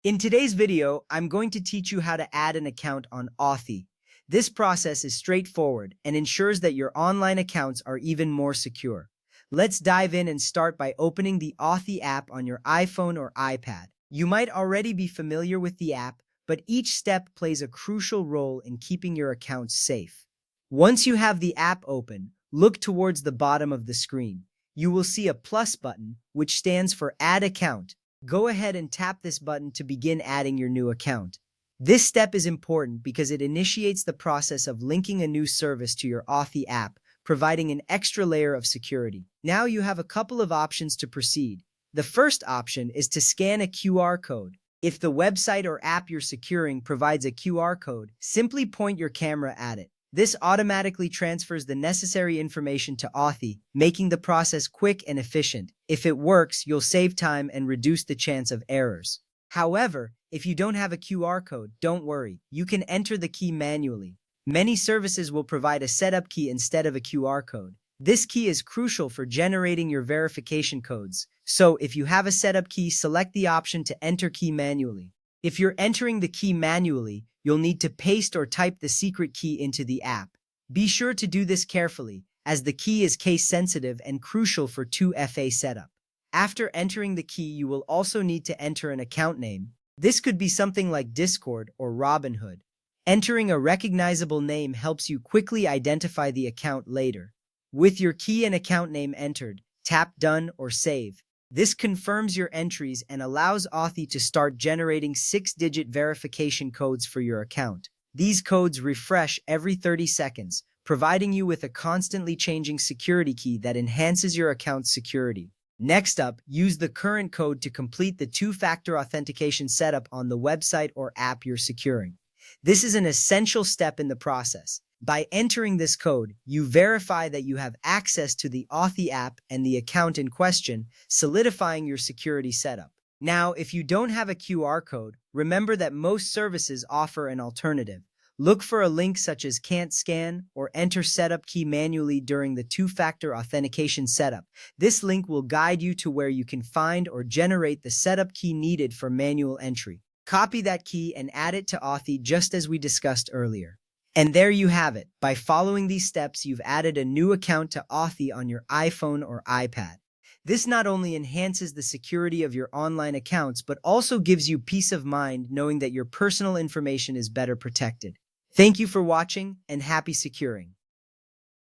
In today's video, I'm going to teach you how to add an account on Authy. This process is straightforward and ensures that your online accounts are even more secure. Let's dive in and start by opening the Authy app on your iPhone or iPad. You might already be familiar with the app, but each step plays a crucial role in keeping your accounts safe. Once you have the app open, look towards the bottom of the screen. You will see a plus button, which stands for Add Account. Go ahead and tap this button to begin adding your new account. This step is important because it initiates the process of linking a new service to your Authy app, providing an extra layer of security. Now you have a couple of options to proceed. The first option is to scan a QR code. If the website or app you're securing provides a QR code, simply point your camera at it. This automatically transfers the necessary information to Authy, making the process quick and efficient. If it works, you'll save time and reduce the chance of errors. However, if you don't have a QR code, don't worry. You can enter the key manually. Many services will provide a setup key instead of a QR code. This key is crucial for generating your verification codes. So if you have a setup key, select the option to enter key manually. If you're entering the key manually, you'll need to paste or type the secret key into the app. Be sure to do this carefully, as the key is case-sensitive and crucial for 2FA setup. After entering the key, you will also need to enter an account name. This could be something like Discord or Robinhood. Entering a recognizable name helps you quickly identify the account later. With your key and account name entered, tap Done or Save. This confirms your entries and allows Authy to start generating 6-digit verification codes for your account. These codes refresh every 30 seconds, providing you with a constantly changing security key that enhances your account's security. Next up, use the current code to complete the two-factor authentication setup on the website or app you're securing. This is an essential step in the process. By entering this code, you verify that you have access to the Authy app and the account in question, solidifying your security setup. Now, if you don't have a QR code, remember that most services offer an alternative. Look for a link such as Can't Scan or Enter Setup Key manually during the two-factor authentication setup. This link will guide you to where you can find or generate the setup key needed for manual entry. Copy that key and add it to Authy just as we discussed earlier. And there you have it. By following these steps, you've added a new account to Authy on your iPhone or iPad. This not only enhances the security of your online accounts, but also gives you peace of mind knowing that your personal information is better protected. Thank you for watching and happy securing.